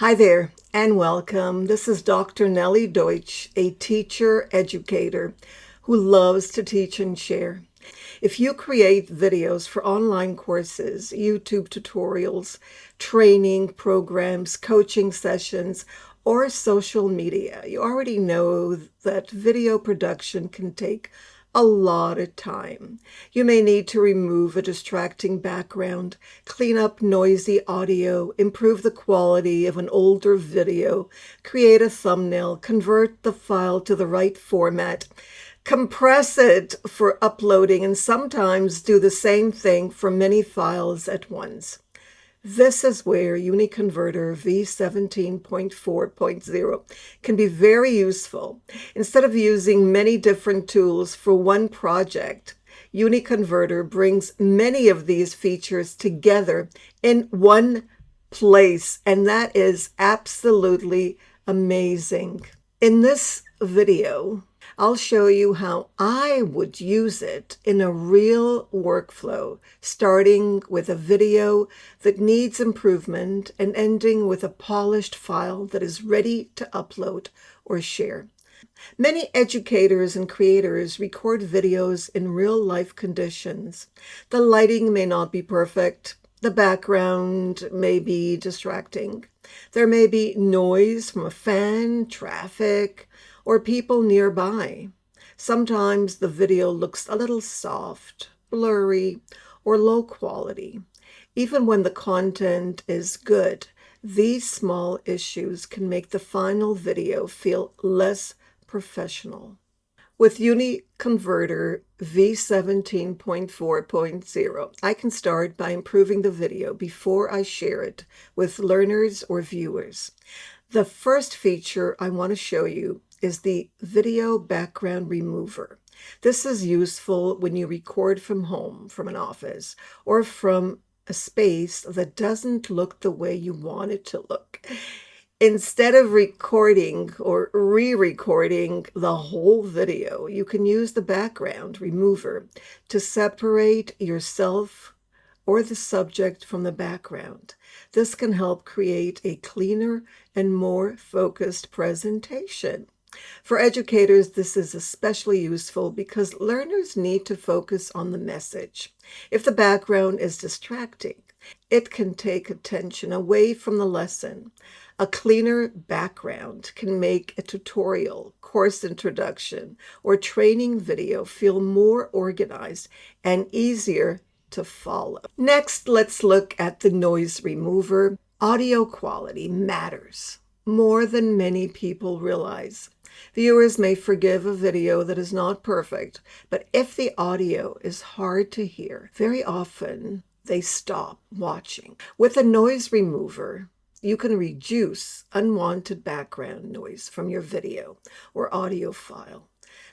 Hi there and welcome. This is Dr. Nellie Deutsch, a teacher educator who loves to teach and share. If you create videos for online courses, YouTube tutorials, training programs, coaching sessions, or social media, you already know that video production can take a lot of time. You may need to remove a distracting background, clean up noisy audio, improve the quality of an older video, create a thumbnail, convert the file to the right format, compress it for uploading, and sometimes do the same thing for many files at once. This is where UniConverter v17.4.0 can be very useful. Instead of using many different tools for one project, UniConverter brings many of these features together in one place, and that is absolutely amazing. In this video, I'll show you how I would use it in a real workflow, starting with a video that needs improvement and ending with a polished file that is ready to upload or share. Many educators and creators record videos in real-life conditions. The lighting may not be perfect. The background may be distracting. There may be noise from a fan, traffic, or people nearby. Sometimes the video looks a little soft, blurry, or low quality. Even when the content is good, these small issues can make the final video feel less professional. With UniConverter v17.4.0, I can start by improving the video before I share it with learners or viewers. The first feature I want to show you is the video background remover. This is useful when you record from home, from an office, or from a space that doesn't look the way you want it to look. Instead of recording or re-recording the whole video, you can use the background remover to separate yourself or the subject from the background. This can help create a cleaner and more focused presentation. For educators, this is especially useful because learners need to focus on the message. If the background is distracting, it can take attention away from the lesson. A cleaner background can make a tutorial, course introduction, or training video feel more organized and easier to follow. Next, let's look at the noise remover. Audio quality matters more than many people realize. Viewers may forgive a video that is not perfect, but if the audio is hard to hear, very often they stop watching. With a noise remover, you can reduce unwanted background noise from your video or audio file.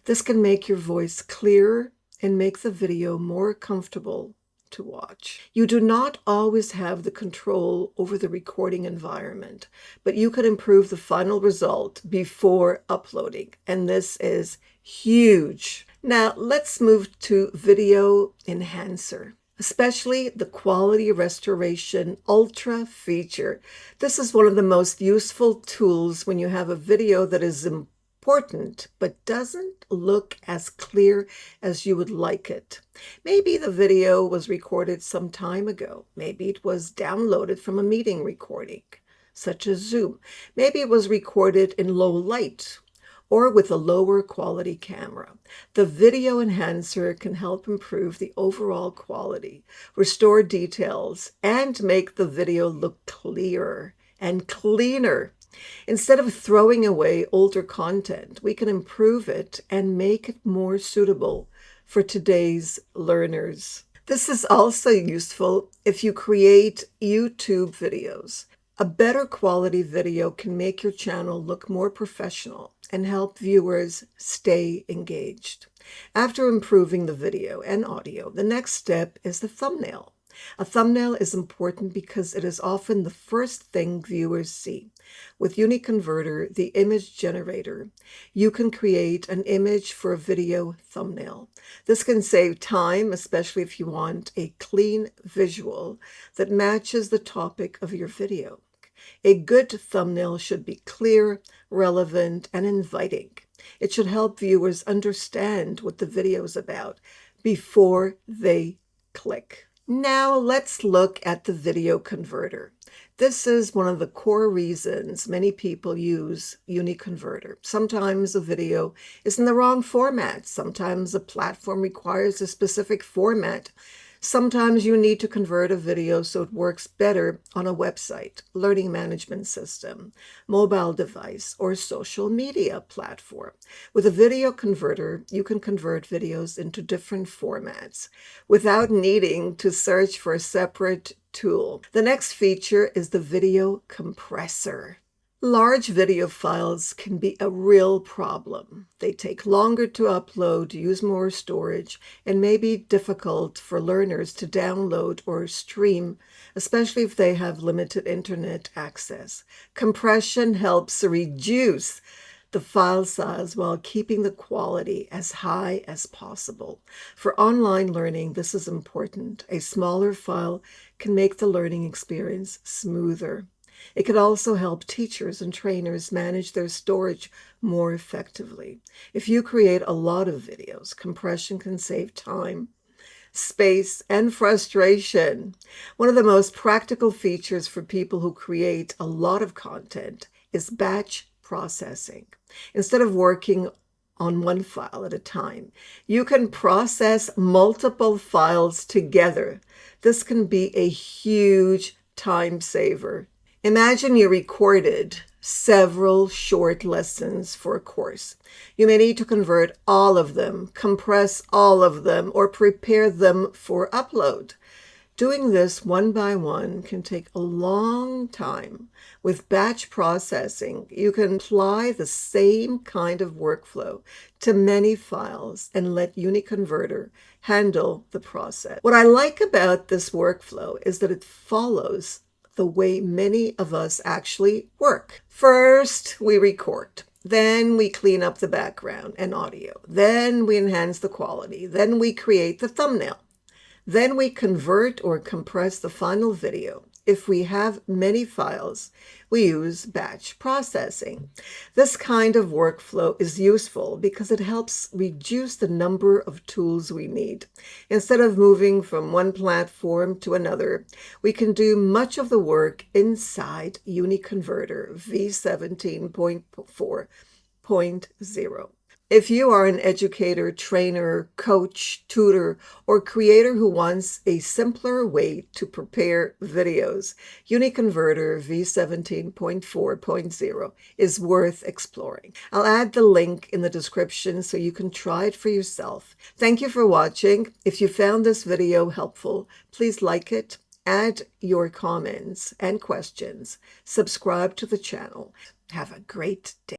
This can make your voice clearer and make the video more comfortable to watch. You do not always have the control over the recording environment, but you can improve the final result before uploading, and this is huge. Now let's move to Video Enhancer, especially the Quality Restoration Ultra feature. This is one of the most useful tools when you have a video that is important but doesn't look as clear as you would like it. Maybe the video was recorded some time ago. Maybe it was downloaded from a meeting recording, such as Zoom. Maybe it was recorded in low light or with a lower quality camera. The Video Enhancer can help improve the overall quality, restore details, and make the video look clearer and cleaner. Instead of throwing away older content, we can improve it and make it more suitable for today's learners. This is also useful if you create YouTube videos. A better quality video can make your channel look more professional and help viewers stay engaged. After improving the video and audio, the next step is the thumbnail. A thumbnail is important because it is often the first thing viewers see. With UniConverter, the image generator, you can create an image for a video thumbnail. This can save time, especially if you want a clean visual that matches the topic of your video. A good thumbnail should be clear, relevant, and inviting. It should help viewers understand what the video is about before they click. Now let's look at the video converter. This is one of the core reasons many people use UniConverter. Sometimes a video is in the wrong format. Sometimes a platform requires a specific format. Sometimes you need to convert a video so it works better on a website, learning management system, mobile device, or social media platform. With a video converter, you can convert videos into different formats without needing to search for a separate tool. The next feature is the video compressor. Large video files can be a real problem. They take longer to upload, use more storage, and may be difficult for learners to download or stream, especially if they have limited internet access. Compression helps reduce the file size while keeping the quality as high as possible. For online learning, this is important. A smaller file can make the learning experience smoother. It could also help teachers and trainers manage their storage more effectively. If you create a lot of videos, compression can save time, space, and frustration. One of the most practical features for people who create a lot of content is batch processing. Instead of working on one file at a time, you can process multiple files together. This can be a huge time saver. Imagine you recorded several short lessons for a course. You may need to convert all of them, compress all of them, or prepare them for upload. Doing this one by one can take a long time. With batch processing, you can apply the same kind of workflow to many files and let UniConverter handle the process. What I like about this workflow is that it follows the way many of us actually work. First, we record. Then we clean up the background and audio. Then we enhance the quality. Then we create the thumbnail. Then we convert or compress the final video. If we have many files, we use batch processing. This kind of workflow is useful because it helps reduce the number of tools we need. Instead of moving from one platform to another, we can do much of the work inside UniConverter v17.4.0. If you are an educator, trainer, coach, tutor, or creator who wants a simpler way to prepare videos, UniConverter v17.4.0 is worth exploring. I'll add the link in the description so you can try it for yourself. Thank you for watching. If you found this video helpful, please like it, add your comments and questions, subscribe to the channel. Have a great day.